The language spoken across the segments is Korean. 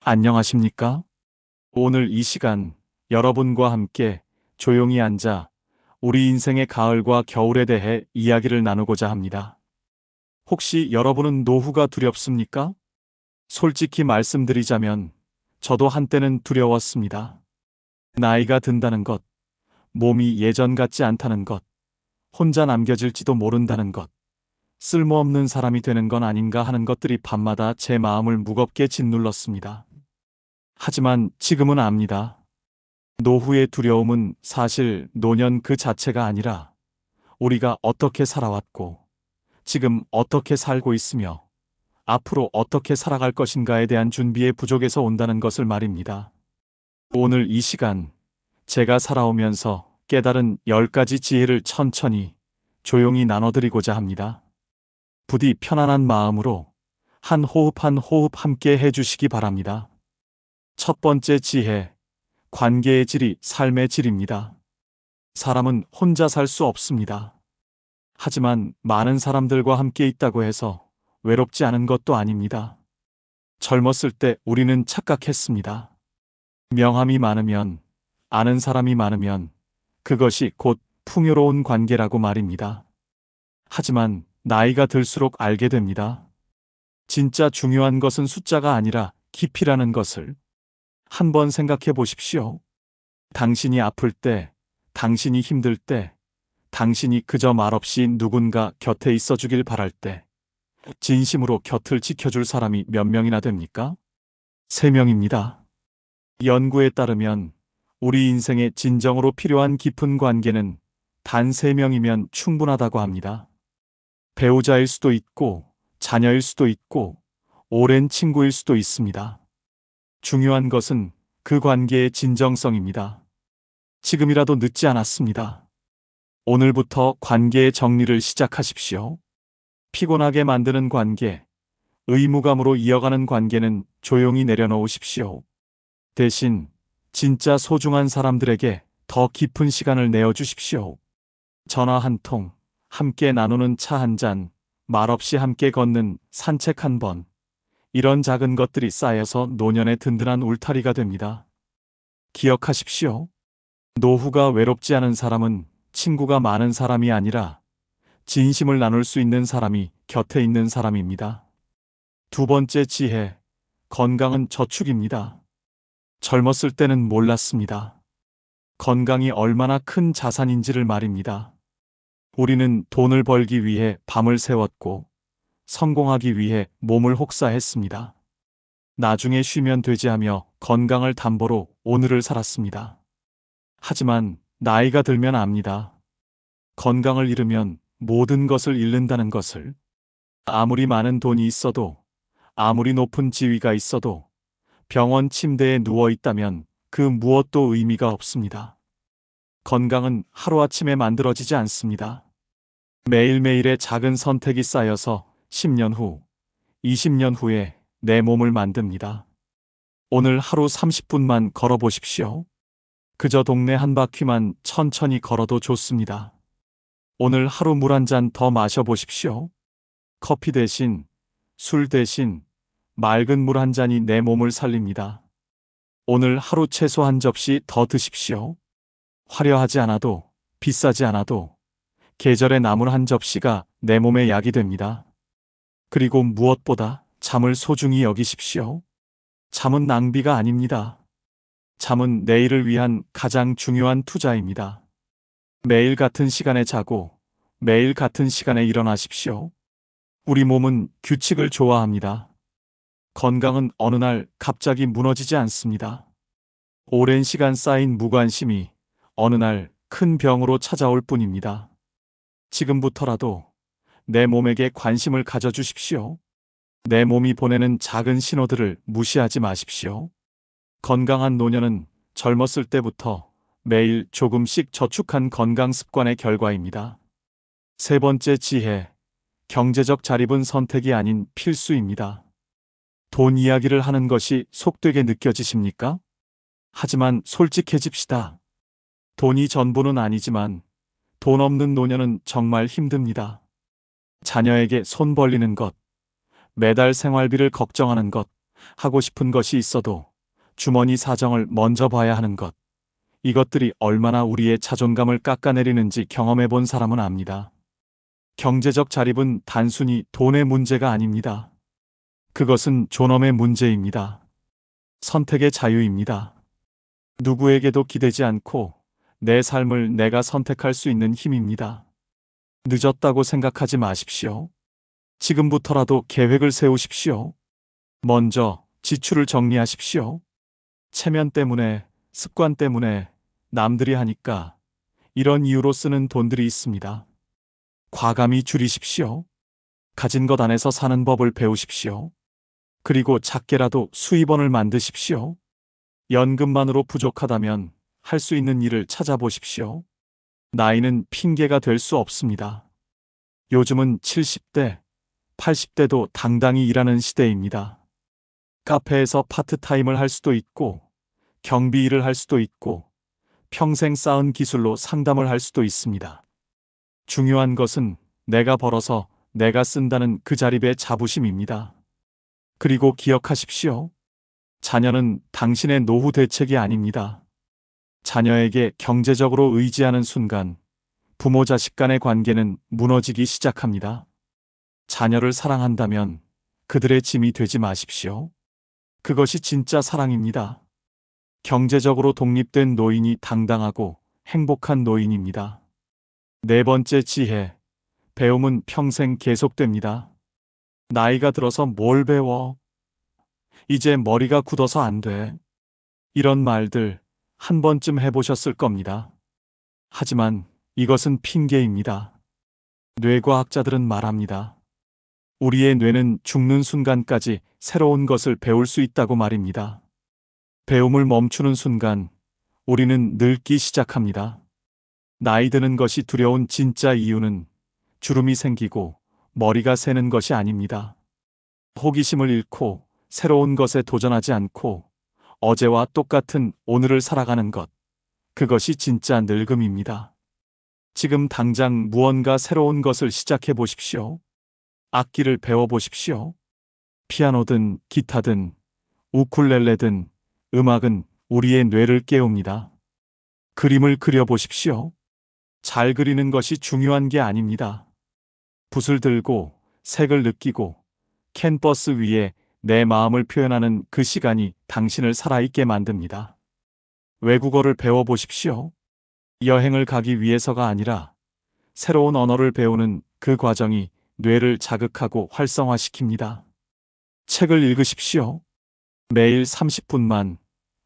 안녕하십니까? 오늘 이 시간 여러분과 함께 조용히 앉아 우리 인생의 가을과 겨울에 대해 이야기를 나누고자 합니다. 혹시 여러분은 노후가 두렵습니까? 솔직히 말씀드리자면 저도 한때는 두려웠습니다. 나이가 든다는 것, 몸이 예전 같지 않다는 것, 혼자 남겨질지도 모른다는 것, 쓸모없는 사람이 되는 건 아닌가 하는 것들이 밤마다 제 마음을 무겁게 짓눌렀습니다. 하지만 지금은 압니다. 노후의 두려움은 사실 노년 그 자체가 아니라 우리가 어떻게 살아왔고 지금 어떻게 살고 있으며 앞으로 어떻게 살아갈 것인가에 대한 준비의 부족에서 온다는 것을 말입니다. 오늘 이 시간 제가 살아오면서 깨달은 10가지 지혜를 천천히 조용히 나눠드리고자 합니다. 부디 편안한 마음으로 한 호흡 한 호흡 함께 해주시기 바랍니다. 첫 번째 지혜, 관계의 질이 삶의 질입니다. 사람은 혼자 살 수 없습니다. 하지만 많은 사람들과 함께 있다고 해서 외롭지 않은 것도 아닙니다. 젊었을 때 우리는 착각했습니다. 명함이 많으면, 아는 사람이 많으면 그것이 곧 풍요로운 관계라고 말입니다. 하지만 나이가 들수록 알게 됩니다. 진짜 중요한 것은 숫자가 아니라 깊이라는 것을. 한번 생각해 보십시오. 당신이 아플 때, 당신이 힘들 때, 당신이 그저 말없이 누군가 곁에 있어 주길 바랄 때, 진심으로 곁을 지켜줄 사람이 몇 명이나 됩니까? 3명입니다. 연구에 따르면 우리 인생에 진정으로 필요한 깊은 관계는 단 3명이면 충분하다고 합니다. 배우자일 수도 있고, 자녀일 수도 있고, 오랜 친구일 수도 있습니다. 중요한 것은 그 관계의 진정성입니다. 지금이라도 늦지 않았습니다. 오늘부터 관계의 정리를 시작하십시오. 피곤하게 만드는 관계, 의무감으로 이어가는 관계는 조용히 내려놓으십시오. 대신 진짜 소중한 사람들에게 더 깊은 시간을 내어주십시오. 전화 한 통, 함께 나누는 차 한 잔, 말없이 함께 걷는 산책 한 번, 이런 작은 것들이 쌓여서 노년의 든든한 울타리가 됩니다. 기억하십시오. 노후가 외롭지 않은 사람은 친구가 많은 사람이 아니라 진심을 나눌 수 있는 사람이 곁에 있는 사람입니다. 두 번째 지혜, 건강은 저축입니다. 젊었을 때는 몰랐습니다. 건강이 얼마나 큰 자산인지를 말입니다. 우리는 돈을 벌기 위해 밤을 새웠고 성공하기 위해 몸을 혹사했습니다. 나중에 쉬면 되지 하며 건강을 담보로 오늘을 살았습니다. 하지만 나이가 들면 압니다. 건강을 잃으면 모든 것을 잃는다는 것을. 아무리 많은 돈이 있어도, 아무리 높은 지위가 있어도 병원 침대에 누워 있다면 그 무엇도 의미가 없습니다. 건강은 하루아침에 만들어지지 않습니다. 매일매일의 작은 선택이 쌓여서 10년 후, 20년 후에 내 몸을 만듭니다. 오늘 하루 30분만 걸어보십시오. 그저 동네 한 바퀴만 천천히 걸어도 좋습니다. 오늘 하루 물 한 잔 더 마셔보십시오. 커피 대신, 술 대신 맑은 물 한 잔이 내 몸을 살립니다. 오늘 하루 채소 한 접시 더 드십시오. 화려하지 않아도, 비싸지 않아도 계절의 나물 한 접시가 내 몸에 약이 됩니다. 그리고 무엇보다 잠을 소중히 여기십시오. 잠은 낭비가 아닙니다. 잠은 내일을 위한 가장 중요한 투자입니다. 매일 같은 시간에 자고 매일 같은 시간에 일어나십시오. 우리 몸은 규칙을 좋아합니다. 건강은 어느 날 갑자기 무너지지 않습니다. 오랜 시간 쌓인 무관심이 어느 날 큰 병으로 찾아올 뿐입니다. 지금부터라도 내 몸에게 관심을 가져주십시오. 내 몸이 보내는 작은 신호들을 무시하지 마십시오. 건강한 노년은 젊었을 때부터 매일 조금씩 저축한 건강 습관의 결과입니다. 세 번째 지혜, 경제적 자립은 선택이 아닌 필수입니다. 돈 이야기를 하는 것이 속되게 느껴지십니까? 하지만 솔직해집시다. 돈이 전부는 아니지만 돈 없는 노년은 정말 힘듭니다. 자녀에게 손 벌리는 것, 매달 생활비를 걱정하는 것, 하고 싶은 것이 있어도 주머니 사정을 먼저 봐야 하는 것. 이것들이 얼마나 우리의 자존감을 깎아내리는지 경험해 본 사람은 압니다. 경제적 자립은 단순히 돈의 문제가 아닙니다. 그것은 존엄의 문제입니다. 선택의 자유입니다. 누구에게도 기대지 않고 내 삶을 내가 선택할 수 있는 힘입니다. 늦었다고 생각하지 마십시오. 지금부터라도 계획을 세우십시오. 먼저 지출을 정리하십시오. 체면 때문에, 습관 때문에, 남들이 하니까 이런 이유로 쓰는 돈들이 있습니다. 과감히 줄이십시오. 가진 것 안에서 사는 법을 배우십시오. 그리고 작게라도 수입원을 만드십시오. 연금만으로 부족하다면 할 수 있는 일을 찾아보십시오. 나이는 핑계가 될 수 없습니다. 요즘은 70대, 80대도 당당히 일하는 시대입니다. 카페에서 파트타임을 할 수도 있고, 경비 일을 할 수도 있고, 평생 쌓은 기술로 상담을 할 수도 있습니다. 중요한 것은 내가 벌어서 내가 쓴다는 그 자립의 자부심입니다. 그리고 기억하십시오. 자녀는 당신의 노후 대책이 아닙니다. 자녀에게 경제적으로 의지하는 순간 부모 자식 간의 관계는 무너지기 시작합니다. 자녀를 사랑한다면 그들의 짐이 되지 마십시오. 그것이 진짜 사랑입니다. 경제적으로 독립된 노인이 당당하고 행복한 노인입니다. 네 번째 지혜, 배움은 평생 계속됩니다. 나이가 들어서 뭘 배워? 이제 머리가 굳어서 안 돼. 이런 말들 한 번쯤 해보셨을 겁니다. 하지만 이것은 핑계입니다. 뇌과학자들은 말합니다. 우리의 뇌는 죽는 순간까지 새로운 것을 배울 수 있다고 말입니다. 배움을 멈추는 순간 우리는 늙기 시작합니다. 나이 드는 것이 두려운 진짜 이유는 주름이 생기고 머리가 새는 것이 아닙니다. 호기심을 잃고 새로운 것에 도전하지 않고 어제와 똑같은 오늘을 살아가는 것. 그것이 진짜 늙음입니다. 지금 당장 무언가 새로운 것을 시작해 보십시오. 악기를 배워 보십시오. 피아노든 기타든 우쿨렐레든 음악은 우리의 뇌를 깨웁니다. 그림을 그려 보십시오. 잘 그리는 것이 중요한 게 아닙니다. 붓을 들고 색을 느끼고 캔버스 위에 내 마음을 표현하는 그 시간이 당신을 살아있게 만듭니다. 외국어를 배워보십시오. 여행을 가기 위해서가 아니라 새로운 언어를 배우는 그 과정이 뇌를 자극하고 활성화시킵니다. 책을 읽으십시오. 매일 30분만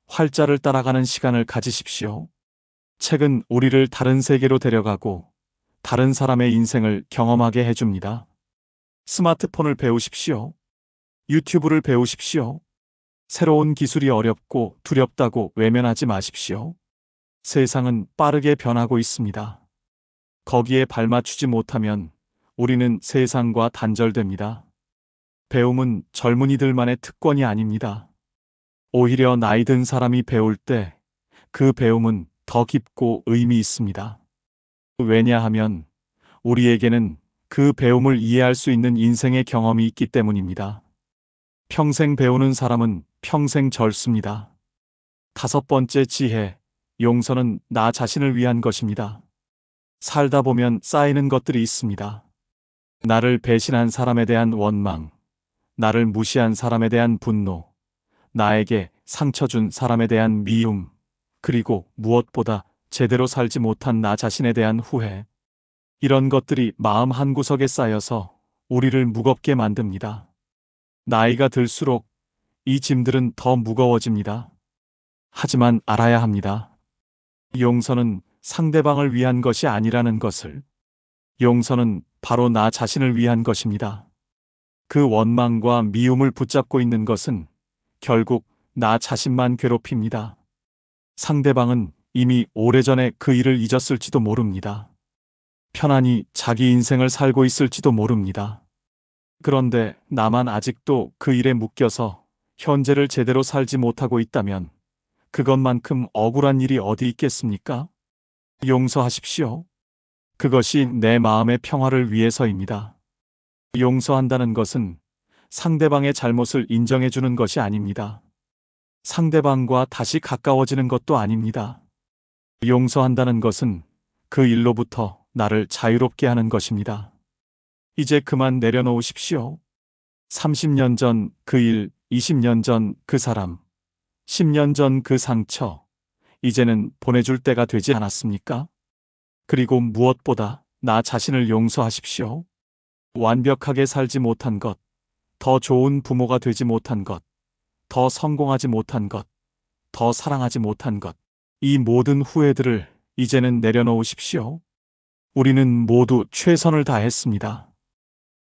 활자를 따라가는 시간을 가지십시오. 책은 우리를 다른 세계로 데려가고 다른 사람의 인생을 경험하게 해줍니다. 스마트폰을 배우십시오. 유튜브를 배우십시오. 새로운 기술이 어렵고 두렵다고 외면하지 마십시오. 세상은 빠르게 변하고 있습니다. 거기에 발맞추지 못하면 우리는 세상과 단절됩니다. 배움은 젊은이들만의 특권이 아닙니다. 오히려 나이 든 사람이 배울 때 그 배움은 더 깊고 의미 있습니다. 왜냐하면 우리에게는 그 배움을 이해할 수 있는 인생의 경험이 있기 때문입니다. 평생 배우는 사람은 평생 젊습니다. 다섯 번째 지혜, 용서는 나 자신을 위한 것입니다. 살다 보면 쌓이는 것들이 있습니다. 나를 배신한 사람에 대한 원망, 나를 무시한 사람에 대한 분노, 나에게 상처 준 사람에 대한 미움, 그리고 무엇보다 제대로 살지 못한 나 자신에 대한 후회. 이런 것들이 마음 한구석에 쌓여서 우리를 무겁게 만듭니다. 나이가 들수록 이 짐들은 더 무거워집니다. 하지만 알아야 합니다. 용서는 상대방을 위한 것이 아니라는 것을. 용서는 바로 나 자신을 위한 것입니다. 그 원망과 미움을 붙잡고 있는 것은 결국 나 자신만 괴롭힙니다. 상대방은 이미 오래전에 그 일을 잊었을지도 모릅니다. 편안히 자기 인생을 살고 있을지도 모릅니다. 그런데 나만 아직도 그 일에 묶여서 현재를 제대로 살지 못하고 있다면 그것만큼 억울한 일이 어디 있겠습니까? 용서하십시오. 그것이 내 마음의 평화를 위해서입니다. 용서한다는 것은 상대방의 잘못을 인정해 주는 것이 아닙니다. 상대방과 다시 가까워지는 것도 아닙니다. 용서한다는 것은 그 일로부터 나를 자유롭게 하는 것입니다. 이제 그만 내려놓으십시오. 30년 전 그 일, 20년 전 그 사람, 10년 전 그 상처, 이제는 보내줄 때가 되지 않았습니까? 그리고 무엇보다 나 자신을 용서하십시오. 완벽하게 살지 못한 것, 더 좋은 부모가 되지 못한 것, 더 성공하지 못한 것, 더 사랑하지 못한 것, 이 모든 후회들을 이제는 내려놓으십시오. 우리는 모두 최선을 다했습니다.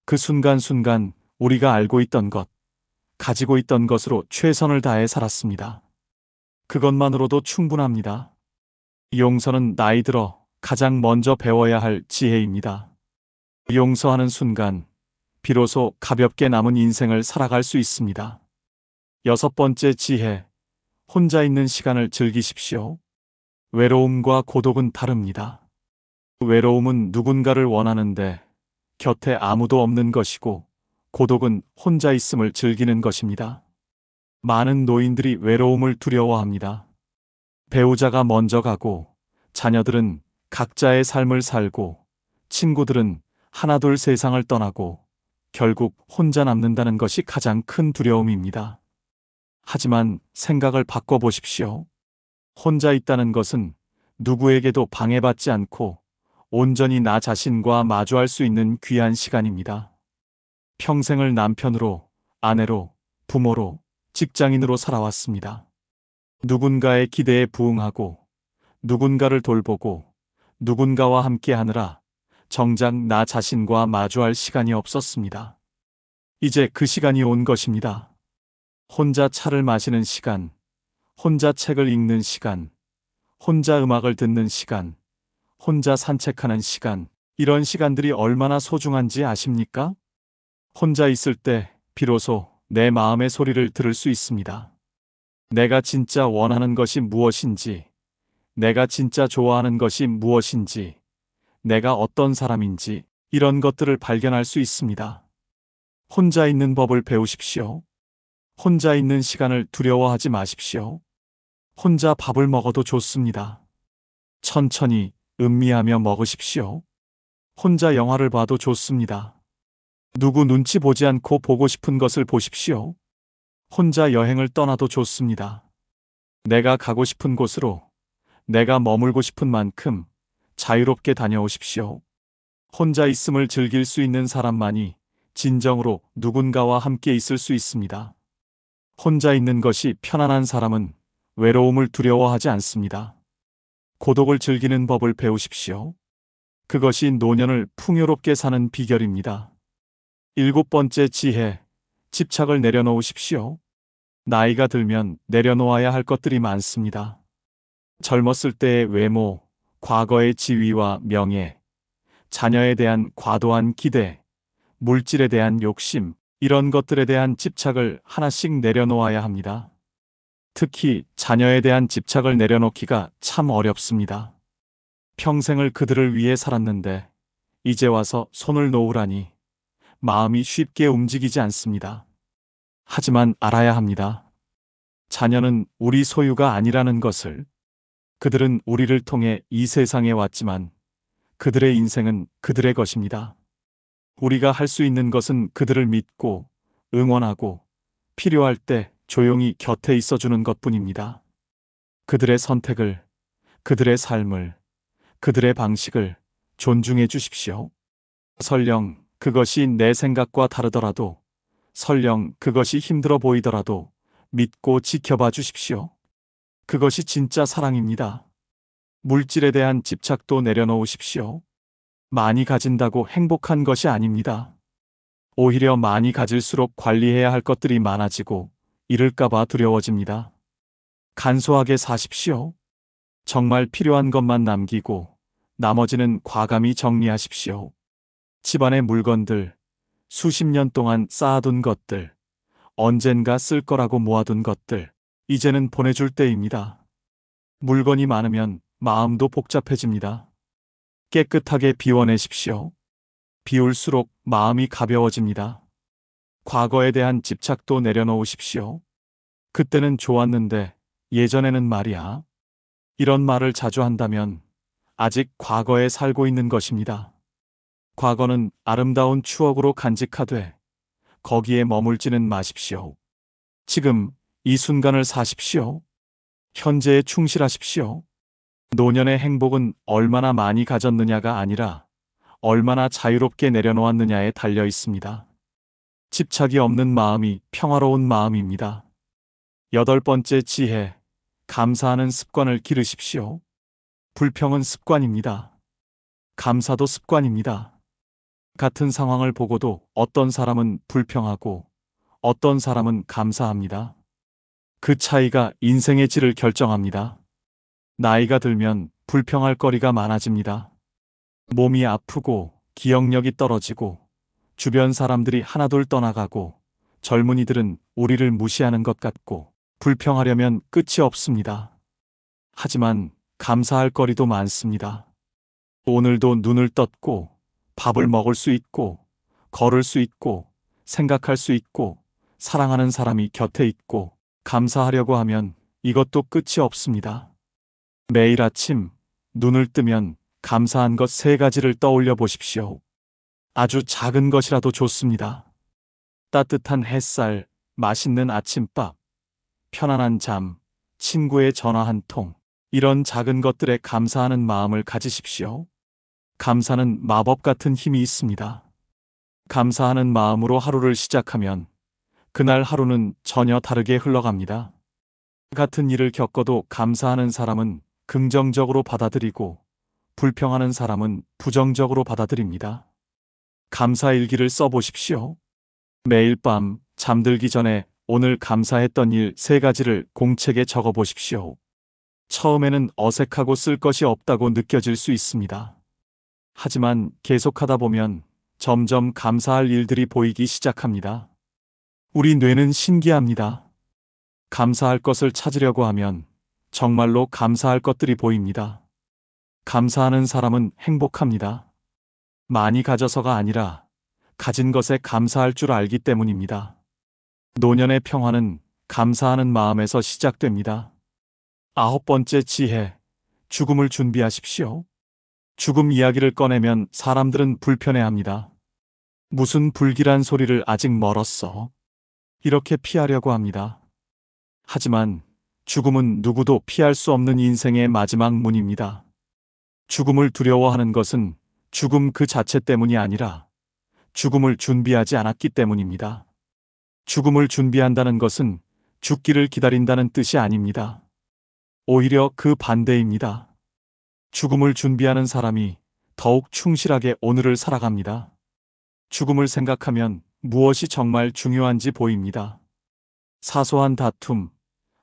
그 순간순간 우리가 알고 있던 것, 가지고 있던 것으로 최선을 다해 살았습니다. 그것만으로도 충분합니다. 용서는 나이 들어 가장 먼저 배워야 할 지혜입니다. 용서하는 순간, 비로소 가볍게 남은 인생을 살아갈 수 있습니다. 6번째 지혜, 혼자 있는 시간을 즐기십시오. 외로움과 고독은 다릅니다. 외로움은 누군가를 원하는데 곁에 아무도 없는 것이고, 고독은 혼자 있음을 즐기는 것입니다. 많은 노인들이 외로움을 두려워합니다. 배우자가 먼저 가고, 자녀들은 각자의 삶을 살고, 친구들은 하나둘 세상을 떠나고, 결국 혼자 남는다는 것이 가장 큰 두려움입니다. 하지만 생각을 바꿔보십시오. 혼자 있다는 것은 누구에게도 방해받지 않고 온전히 나 자신과 마주할 수 있는 귀한 시간입니다. 평생을 남편으로, 아내로, 부모로, 직장인으로 살아왔습니다. 누군가의 기대에 부응하고, 누군가를 돌보고, 누군가와 함께 하느라 정작 나 자신과 마주할 시간이 없었습니다. 이제 그 시간이 온 것입니다. 혼자 차를 마시는 시간, 혼자 책을 읽는 시간, 혼자 음악을 듣는 시간, 혼자 산책하는 시간, 이런 시간들이 얼마나 소중한지 아십니까? 혼자 있을 때 비로소 내 마음의 소리를 들을 수 있습니다. 내가 진짜 원하는 것이 무엇인지, 내가 진짜 좋아하는 것이 무엇인지, 내가 어떤 사람인지, 이런 것들을 발견할 수 있습니다. 혼자 있는 법을 배우십시오. 혼자 있는 시간을 두려워하지 마십시오. 혼자 밥을 먹어도 좋습니다. 천천히 음미하며 먹으십시오. 혼자 영화를 봐도 좋습니다. 누구 눈치 보지 않고 보고 싶은 것을 보십시오. 혼자 여행을 떠나도 좋습니다. 내가 가고 싶은 곳으로, 내가 머물고 싶은 만큼 자유롭게 다녀오십시오. 혼자 있음을 즐길 수 있는 사람만이 진정으로 누군가와 함께 있을 수 있습니다. 혼자 있는 것이 편안한 사람은 외로움을 두려워하지 않습니다. 고독을 즐기는 법을 배우십시오. 그것이 노년을 풍요롭게 사는 비결입니다. 7번째 지혜, 집착을 내려놓으십시오. 나이가 들면 내려놓아야 할 것들이 많습니다. 젊었을 때의 외모, 과거의 지위와 명예, 자녀에 대한 과도한 기대, 물질에 대한 욕심, 이런 것들에 대한 집착을 하나씩 내려놓아야 합니다. 특히 자녀에 대한 집착을 내려놓기가 참 어렵습니다. 평생을 그들을 위해 살았는데 이제 와서 손을 놓으라니 마음이 쉽게 움직이지 않습니다. 하지만 알아야 합니다. 자녀는 우리 소유가 아니라는 것을. 그들은 우리를 통해 이 세상에 왔지만 그들의 인생은 그들의 것입니다. 우리가 할 수 있는 것은 그들을 믿고 응원하고 필요할 때 조용히 곁에 있어주는 것뿐입니다. 그들의 선택을, 그들의 삶을, 그들의 방식을 존중해 주십시오. 설령 그것이 내 생각과 다르더라도, 설령 그것이 힘들어 보이더라도 믿고 지켜봐 주십시오. 그것이 진짜 사랑입니다. 물질에 대한 집착도 내려놓으십시오. 많이 가진다고 행복한 것이 아닙니다. 오히려 많이 가질수록 관리해야 할 것들이 많아지고 잃을까봐 두려워집니다. 간소하게 사십시오. 정말 필요한 것만 남기고 나머지는 과감히 정리하십시오. 집안의 물건들, 수십 년 동안 쌓아둔 것들, 언젠가 쓸 거라고 모아둔 것들, 이제는 보내줄 때입니다. 물건이 많으면 마음도 복잡해집니다. 깨끗하게 비워내십시오. 비울수록 마음이 가벼워집니다. 과거에 대한 집착도 내려놓으십시오. 그때는 좋았는데, 예전에는 말이야. 이런 말을 자주 한다면 아직 과거에 살고 있는 것입니다. 과거는 아름다운 추억으로 간직하되 거기에 머물지는 마십시오. 지금 이 순간을 사십시오. 현재에 충실하십시오. 노년의 행복은 얼마나 많이 가졌느냐가 아니라 얼마나 자유롭게 내려놓았느냐에 달려 있습니다. 집착이 없는 마음이 평화로운 마음입니다. 8번째 지혜, 감사하는 습관을 기르십시오. 불평은 습관입니다. 감사도 습관입니다. 같은 상황을 보고도 어떤 사람은 불평하고 어떤 사람은 감사합니다. 그 차이가 인생의 질을 결정합니다. 나이가 들면 불평할 거리가 많아집니다. 몸이 아프고 기억력이 떨어지고 주변 사람들이 하나둘 떠나가고 젊은이들은 우리를 무시하는 것 같고 불평하려면 끝이 없습니다. 하지만 감사할 거리도 많습니다. 오늘도 눈을 떴고 밥을 먹을 수 있고 걸을 수 있고 생각할 수 있고 사랑하는 사람이 곁에 있고 감사하려고 하면 이것도 끝이 없습니다. 매일 아침 눈을 뜨면 감사한 것 3가지를 떠올려 보십시오. 아주 작은 것이라도 좋습니다. 따뜻한 햇살, 맛있는 아침밥, 편안한 잠, 친구의 전화 한 통, 이런 작은 것들에 감사하는 마음을 가지십시오. 감사는 마법 같은 힘이 있습니다. 감사하는 마음으로 하루를 시작하면 그날 하루는 전혀 다르게 흘러갑니다. 같은 일을 겪어도 감사하는 사람은 긍정적으로 받아들이고 불평하는 사람은 부정적으로 받아들입니다. 감사 일기를 써보십시오. 매일 밤 잠들기 전에 오늘 감사했던 일 3가지를 공책에 적어보십시오. 처음에는 어색하고 쓸 것이 없다고 느껴질 수 있습니다. 하지만 계속하다 보면 점점 감사할 일들이 보이기 시작합니다. 우리 뇌는 신기합니다. 감사할 것을 찾으려고 하면 정말로 감사할 것들이 보입니다. 감사하는 사람은 행복합니다. 많이 가져서가 아니라 가진 것에 감사할 줄 알기 때문입니다. 노년의 평화는 감사하는 마음에서 시작됩니다. 9번째 지혜, 죽음을 준비하십시오. 죽음 이야기를 꺼내면 사람들은 불편해합니다. 무슨 불길한 소리를 아직 멀었어. 이렇게 피하려고 합니다. 하지만 죽음은 누구도 피할 수 없는 인생의 마지막 문입니다. 죽음을 두려워하는 것은 죽음 그 자체 때문이 아니라 죽음을 준비하지 않았기 때문입니다. 죽음을 준비한다는 것은 죽기를 기다린다는 뜻이 아닙니다. 오히려 그 반대입니다. 죽음을 준비하는 사람이 더욱 충실하게 오늘을 살아갑니다. 죽음을 생각하면 무엇이 정말 중요한지 보입니다. 사소한 다툼,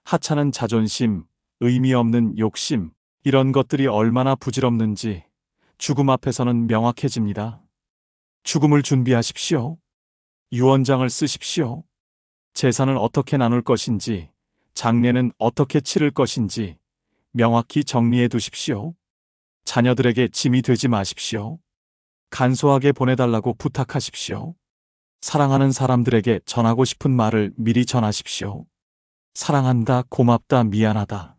하찮은 자존심, 의미 없는 욕심, 이런 것들이 얼마나 부질없는지 죽음 앞에서는 명확해집니다. 죽음을 준비하십시오. 유언장을 쓰십시오. 재산을 어떻게 나눌 것인지, 장례는 어떻게 치를 것인지 명확히 정리해 두십시오. 자녀들에게 짐이 되지 마십시오. 간소하게 보내달라고 부탁하십시오. 사랑하는 사람들에게 전하고 싶은 말을 미리 전하십시오. 사랑한다, 고맙다, 미안하다.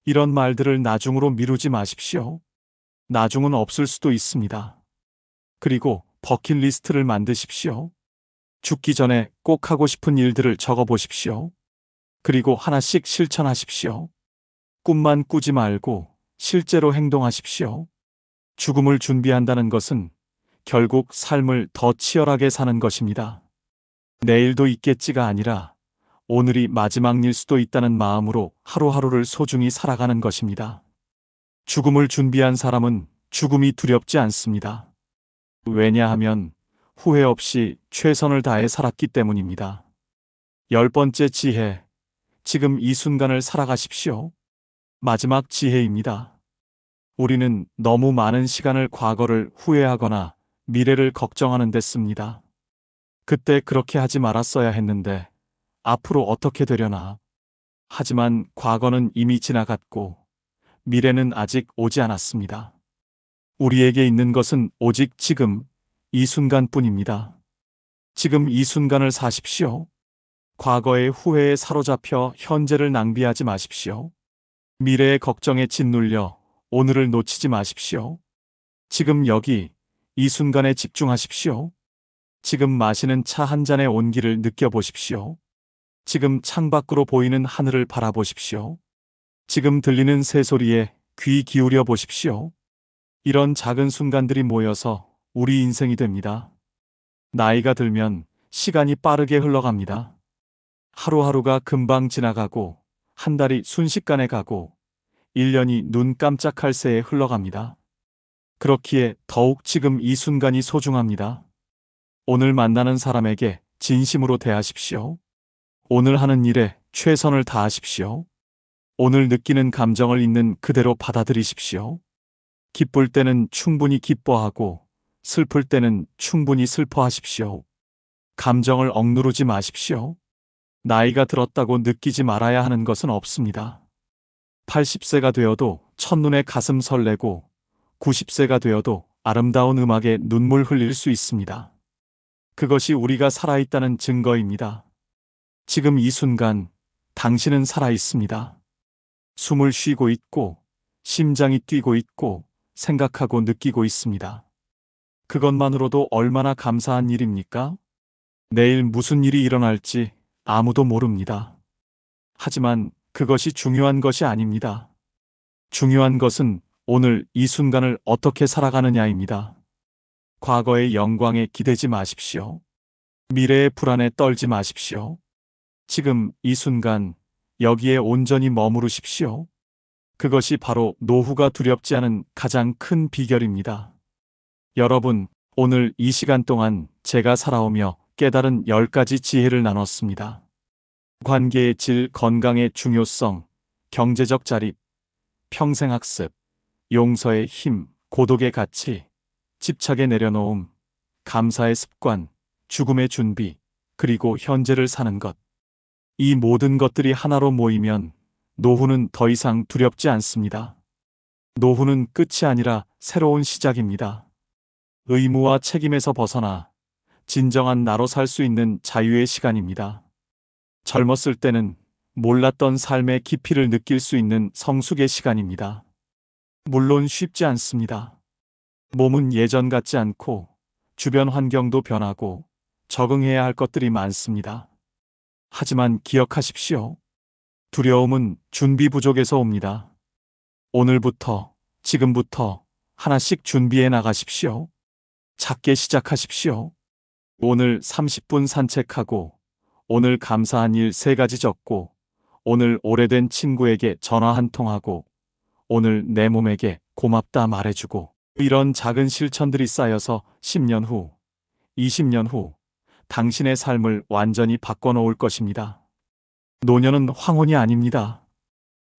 이런 말들을 나중으로 미루지 마십시오. 나중은 없을 수도 있습니다. 그리고 버킷리스트를 만드십시오. 죽기 전에 꼭 하고 싶은 일들을 적어보십시오. 그리고 하나씩 실천하십시오. 꿈만 꾸지 말고 실제로 행동하십시오. 죽음을 준비한다는 것은 결국 삶을 더 치열하게 사는 것입니다. 내일도 있겠지가 아니라 오늘이 마지막일 수도 있다는 마음으로 하루하루를 소중히 살아가는 것입니다. 죽음을 준비한 사람은 죽음이 두렵지 않습니다. 왜냐하면 후회 없이 최선을 다해 살았기 때문입니다. 10번째 지혜, 지금 이 순간을 살아가십시오. 마지막 지혜입니다. 우리는 너무 많은 시간을 과거를 후회하거나 미래를 걱정하는 데 씁니다. 그때 그렇게 하지 말았어야 했는데 앞으로 어떻게 되려나. 하지만 과거는 이미 지나갔고 미래는 아직 오지 않았습니다. 우리에게 있는 것은 오직 지금 이 순간뿐입니다. 지금 이 순간을 사십시오. 과거의 후회에 사로잡혀 현재를 낭비하지 마십시오. 미래의 걱정에 짓눌려 오늘을 놓치지 마십시오. 지금 여기, 이 순간에 집중하십시오. 지금 마시는 차 한 잔의 온기를 느껴보십시오. 지금 창밖으로 보이는 하늘을 바라보십시오. 지금 들리는 새소리에 귀 기울여 보십시오. 이런 작은 순간들이 모여서 우리 인생이 됩니다. 나이가 들면 시간이 빠르게 흘러갑니다. 하루하루가 금방 지나가고, 한 달이 순식간에 가고, 1년이 눈 깜짝할 새에 흘러갑니다. 그렇기에 더욱 지금 이 순간이 소중합니다. 오늘 만나는 사람에게 진심으로 대하십시오. 오늘 하는 일에 최선을 다하십시오. 오늘 느끼는 감정을 있는 그대로 받아들이십시오. 기쁠 때는 충분히 기뻐하고, 슬플 때는 충분히 슬퍼하십시오. 감정을 억누르지 마십시오. 나이가 들었다고 느끼지 말아야 하는 것은 없습니다. 80세가 되어도 첫눈에 가슴 설레고, 90세가 되어도 아름다운 음악에 눈물 흘릴 수 있습니다. 그것이 우리가 살아있다는 증거입니다. 지금 이 순간 당신은 살아있습니다. 숨을 쉬고 있고, 심장이 뛰고 있고, 생각하고 느끼고 있습니다. 그것만으로도 얼마나 감사한 일입니까? 내일 무슨 일이 일어날지 아무도 모릅니다. 하지만 그것이 중요한 것이 아닙니다. 중요한 것은 오늘 이 순간을 어떻게 살아가느냐입니다. 과거의 영광에 기대지 마십시오. 미래의 불안에 떨지 마십시오. 지금 이 순간 여기에 온전히 머무르십시오. 그것이 바로 노후가 두렵지 않은 가장 큰 비결입니다. 여러분, 오늘 이 시간 동안 제가 살아오며 깨달은 10가지 지혜를 나눴습니다. 관계의 질, 건강의 중요성, 경제적 자립, 평생학습, 용서의 힘, 고독의 가치, 집착의 내려놓음, 감사의 습관, 죽음의 준비, 그리고 현재를 사는 것. 이 모든 것들이 하나로 모이면 노후는 더 이상 두렵지 않습니다. 노후는 끝이 아니라 새로운 시작입니다. 의무와 책임에서 벗어나 진정한 나로 살 수 있는 자유의 시간입니다. 젊었을 때는 몰랐던 삶의 깊이를 느낄 수 있는 성숙의 시간입니다. 물론 쉽지 않습니다. 몸은 예전 같지 않고 주변 환경도 변하고 적응해야 할 것들이 많습니다. 하지만 기억하십시오. 두려움은 준비 부족에서 옵니다. 오늘부터, 지금부터 하나씩 준비해 나가십시오. 작게 시작하십시오. 오늘 30분 산책하고, 오늘 감사한 일 3가지 적고, 오늘 오래된 친구에게 전화 한 통하고, 오늘 내 몸에게 고맙다 말해주고, 이런 작은 실천들이 쌓여서 10년 후, 20년 후 당신의 삶을 완전히 바꿔놓을 것입니다. 노년은 황혼이 아닙니다.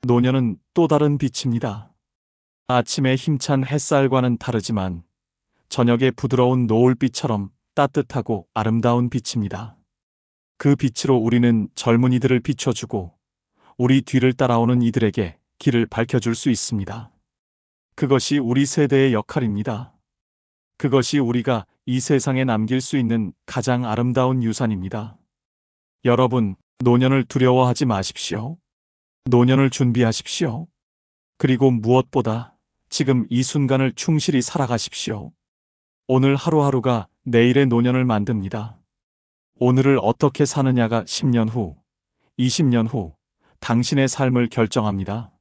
노년은 또 다른 빛입니다. 아침의 힘찬 햇살과는 다르지만 저녁의 부드러운 노을빛처럼 따뜻하고 아름다운 빛입니다. 그 빛으로 우리는 젊은이들을 비춰주고 우리 뒤를 따라오는 이들에게 길을 밝혀줄 수 있습니다. 그것이 우리 세대의 역할입니다. 그것이 우리가 이 세상에 남길 수 있는 가장 아름다운 유산입니다. 여러분, 노년을 두려워하지 마십시오. 노년을 준비하십시오. 그리고 무엇보다 지금 이 순간을 충실히 살아가십시오. 오늘 하루하루가 내일의 노년을 만듭니다. 오늘을 어떻게 사느냐가 10년 후, 20년 후 당신의 삶을 결정합니다.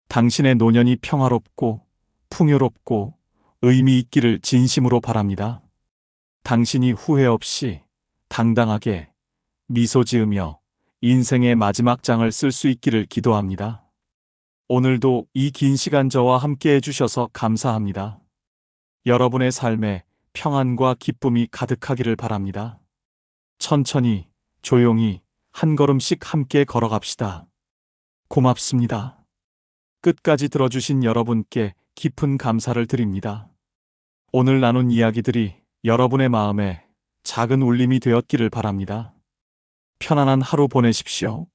당신의 노년이 평화롭고 풍요롭고 의미 있기를 진심으로 바랍니다. 당신이 후회 없이 당당하게 미소 지으며 인생의 마지막 장을 쓸 수 있기를 기도합니다. 오늘도 이 긴 시간 저와 함께 해주셔서 감사합니다. 여러분의 삶에 평안과 기쁨이 가득하기를 바랍니다. 천천히, 조용히 한 걸음씩 함께 걸어갑시다. 고맙습니다. 끝까지 들어주신 여러분께 깊은 감사를 드립니다. 오늘 나눈 이야기들이 여러분의 마음에 작은 울림이 되었기를 바랍니다. 편안한 하루 보내십시오.